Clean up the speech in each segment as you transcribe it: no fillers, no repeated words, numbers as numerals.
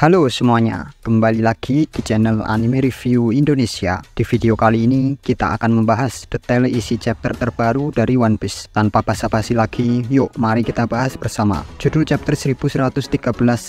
Halo semuanya, kembali lagi di channel Anime Review Indonesia. Di video kali ini kita akan membahas detail isi chapter terbaru dari One Piece. Tanpa basa-basi lagi, yuk mari kita bahas bersama. Judul chapter 1113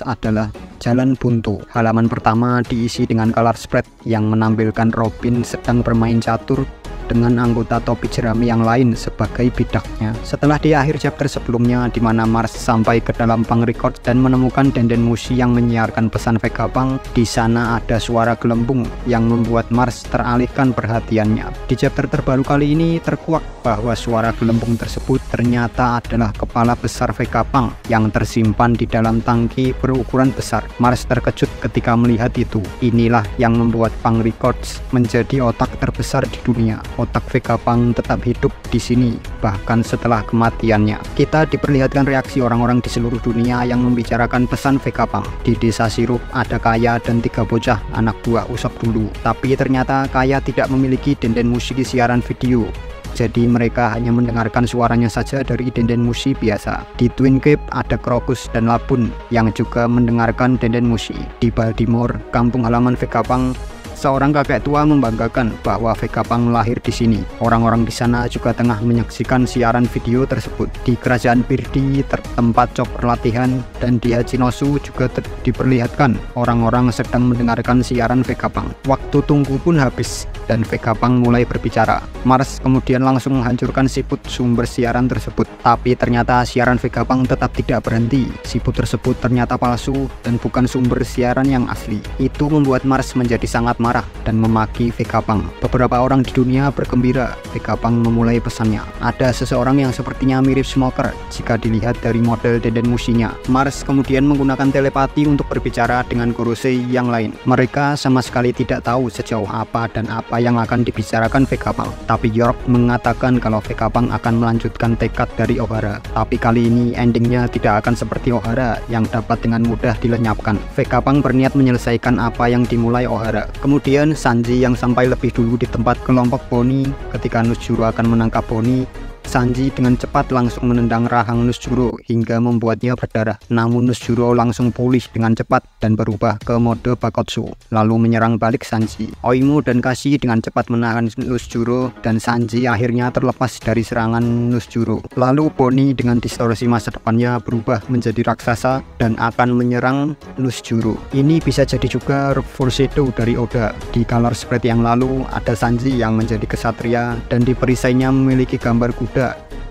adalah Jalan Buntu. Halaman pertama diisi dengan color spread yang menampilkan Robin sedang bermain catur dengan anggota topi jerami yang lain sebagai bidaknya. Setelah di akhir chapter sebelumnya di mana Mars sampai ke dalam Pang Record dan menemukan Denden Mushi yang menyiarkan pesan Vegapunk, di sana ada suara gelembung yang membuat Mars teralihkan perhatiannya. Di chapter terbaru kali ini terkuak bahwa suara gelembung tersebut ternyata adalah kepala besar Vegapunk yang tersimpan di dalam tangki berukuran besar. Mars terkejut ketika melihat itu. Inilah yang membuat Pang Records menjadi otak terbesar di dunia. Otak Vegapunk tetap hidup di sini bahkan setelah kematiannya. Kita diperlihatkan reaksi orang-orang di seluruh dunia yang membicarakan pesan Vegapunk. Di desa Sirup ada Kaya dan 3 bocah anak buah Usopp dulu, tapi ternyata Kaya tidak memiliki Denden Mushi siaran video. Jadi mereka hanya mendengarkan suaranya saja dari Denden Mushi biasa. Di Twin Cape ada Crocus dan Labun yang juga mendengarkan Denden Mushi. Di Baltimore, kampung halaman Vegapunk, seorang kakek tua membanggakan bahwa Vegapunk lahir di sini. Orang-orang di sana juga tengah menyaksikan siaran video tersebut. Di kerajaan Birdi, tempat Chopper latihan, dan di Hachinosu juga diperlihatkan orang-orang sedang mendengarkan siaran Vegapunk. Waktu tunggu pun habis dan Vegapunk mulai berbicara. Mars kemudian langsung menghancurkan siput sumber siaran tersebut. Tapi ternyata siaran Vegapunk tetap tidak berhenti. Siput tersebut ternyata palsu dan bukan sumber siaran yang asli. Itu membuat Mars menjadi sangat marah dan memaki Vegapunk. Beberapa orang di dunia bergembira Vegapunk memulai pesannya. Ada seseorang yang sepertinya mirip Smoker jika dilihat dari model Denden Mushinya. Mars kemudian menggunakan telepati untuk berbicara dengan Gorosei yang lain. Mereka sama sekali tidak tahu sejauh apa dan apa yang akan dibicarakan Vegapunk. Tapi York mengatakan kalau Vegapunk akan melanjutkan tekad dari Ohara. Tapi kali ini endingnya tidak akan seperti Ohara yang dapat dengan mudah dilenyapkan. Vegapunk berniat menyelesaikan apa yang dimulai Ohara. Kemudian Sanji yang sampai lebih dulu di tempat kelompok Boni. Ketika Nusjuro akan menangkap Boni, Sanji dengan cepat langsung menendang rahang Nusjuro hingga membuatnya berdarah. Namun Nusjuro langsung pulih dengan cepat dan berubah ke mode Bakotsu, lalu menyerang balik Sanji. Oimo dan Kashi dengan cepat menahan Nusjuro dan Sanji akhirnya terlepas dari serangan Nusjuro. Lalu Boni dengan distorsi masa depannya berubah menjadi raksasa dan akan menyerang Nusjuro. Ini bisa jadi juga foreshadow dari Oda. Di color spread yang lalu ada Sanji yang menjadi kesatria dan di perisainya memiliki gambar kuda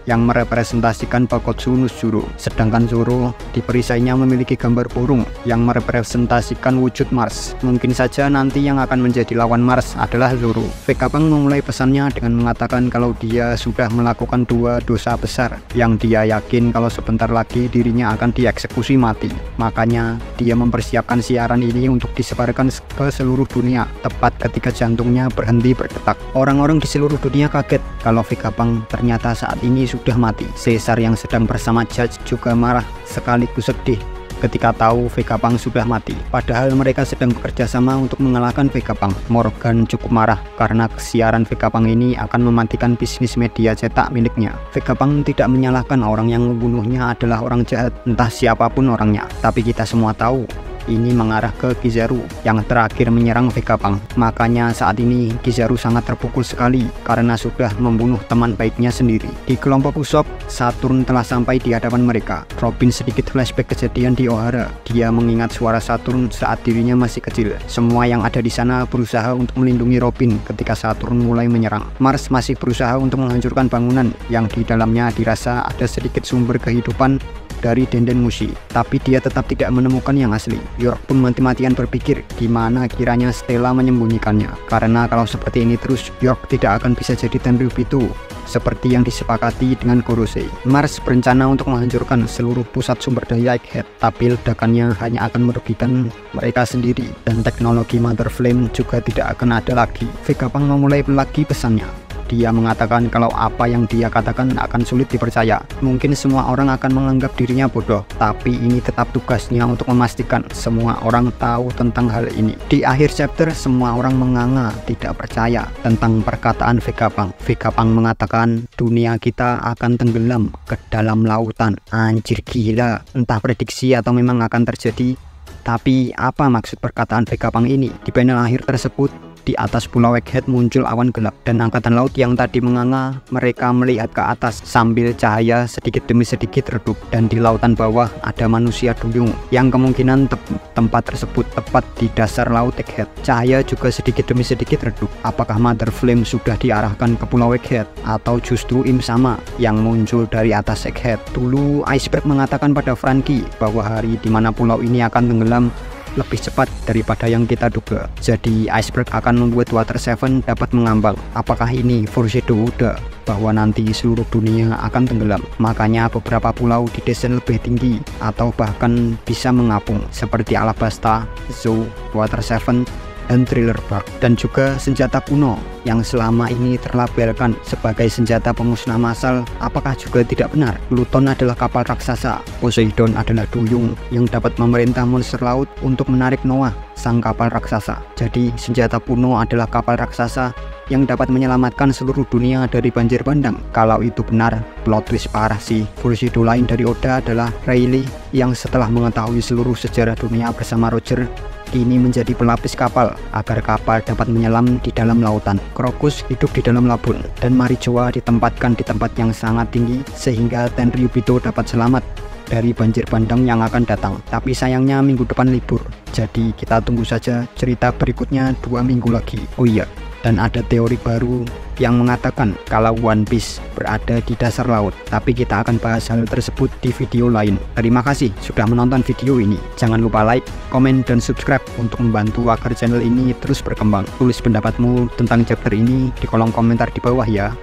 yang merepresentasikan Bakotsu Nusjuro. Sedangkan Zoro di perisainya memiliki gambar burung yang merepresentasikan wujud Mars. Mungkin saja nanti yang akan menjadi lawan Mars adalah Zoro. Vegapunk memulai pesannya dengan mengatakan kalau dia sudah melakukan 2 dosa besar yang dia yakin kalau sebentar lagi dirinya akan dieksekusi mati. Makanya dia mempersiapkan siaran ini untuk disebarkan ke seluruh dunia tepat ketika jantungnya berhenti berdetak. Orang-orang di seluruh dunia kaget kalau Vegapunk ternyata saat ini sudah mati. Caesar yang sedang bersama Judge juga marah sekaligus sedih ketika tahu Vegapunk sudah mati. Padahal mereka sedang bekerja sama untuk mengalahkan Vegapunk. Morgan cukup marah karena siaran Vegapunk ini akan mematikan bisnis media cetak miliknya. Vegapunk tidak menyalahkan orang yang membunuhnya adalah orang jahat, entah siapapun orangnya. Tapi kita semua tahu ini mengarah ke Kizaru yang terakhir menyerang Vegapunk. Makanya saat ini Kizaru sangat terpukul sekali karena sudah membunuh teman baiknya sendiri. Di kelompok Usopp, Saturn telah sampai di hadapan mereka. Robin sedikit flashback kejadian di Ohara. Dia mengingat suara Saturn saat dirinya masih kecil. Semua yang ada di sana berusaha untuk melindungi Robin ketika Saturn mulai menyerang. Mars masih berusaha untuk menghancurkan bangunan yang di dalamnya dirasa ada sedikit sumber kehidupan dari Denden Mushi, tapi dia tetap tidak menemukan yang asli. York pun mati-matian berpikir di mana kiranya Stella menyembunyikannya. Karena kalau seperti ini terus, York tidak akan bisa jadi Tenryubitu seperti yang disepakati dengan Gorosei. Mars berencana untuk menghancurkan seluruh pusat sumber daya Egghead, tapi ledakannya hanya akan merugikan mereka sendiri dan teknologi Mother Flame juga tidak akan ada lagi. Vegapunk memulai lagi pesannya. Dia mengatakan kalau apa yang dia katakan akan sulit dipercaya. Mungkin semua orang akan menganggap dirinya bodoh, tapi ini tetap tugasnya untuk memastikan semua orang tahu tentang hal ini. Di akhir chapter, semua orang menganga tidak percaya tentang perkataan Vegapunk. Vegapunk mengatakan dunia kita akan tenggelam ke dalam lautan. Anjir gila, entah prediksi atau memang akan terjadi. Tapi apa maksud perkataan Vegapunk ini? Di panel akhir tersebut, di atas pulau Egghead muncul awan gelap dan angkatan laut yang tadi menganga. Mereka melihat ke atas sambil cahaya sedikit demi sedikit redup, dan di lautan bawah ada manusia duyung yang kemungkinan tempat tersebut tepat di dasar laut Egghead. Cahaya juga sedikit demi sedikit redup. Apakah Mother Flame sudah diarahkan ke pulau Egghead atau justru Im Sama yang muncul dari atas Egghead? Dulu Iceberg mengatakan pada Franky bahwa hari di mana pulau ini akan tenggelam lebih cepat daripada yang kita duga. Jadi Iceberg akan membuat Water 7 dapat mengambang. Apakah ini foreshadow udah bahwa nanti seluruh dunia akan tenggelam? Makanya beberapa pulau didesain lebih tinggi atau bahkan bisa mengapung seperti Alabasta, Zou, Water 7, dan Thriller Bark. Dan juga senjata kuno yang selama ini terlabelkan sebagai senjata pemusnah massal, apakah juga tidak benar? Pluton adalah kapal raksasa, Poseidon adalah duyung yang dapat memerintah monster laut untuk menarik Noah, sang kapal raksasa. Jadi senjata kuno adalah kapal raksasa yang dapat menyelamatkan seluruh dunia dari banjir bandang. Kalau itu benar, plot twist parah sih. Foreshadow lain dari Oda adalah Rayleigh yang setelah mengetahui seluruh sejarah dunia bersama Roger, kini menjadi pelapis kapal agar kapal dapat menyelam di dalam lautan. Crocus hidup di dalam labun, dan Marijoa ditempatkan di tempat yang sangat tinggi sehingga Tenryubito dapat selamat dari banjir bandang yang akan datang. Tapi sayangnya minggu depan libur, jadi kita tunggu saja cerita berikutnya 2 minggu lagi. Oh iya, dan ada teori baru yang mengatakan kalau One Piece berada di dasar laut, tapi kita akan bahas hal tersebut di video lain. Terima kasih sudah menonton video ini. Jangan lupa like, komen, dan subscribe untuk membantu agar channel ini terus berkembang. Tulis pendapatmu tentang chapter ini di kolom komentar di bawah ya.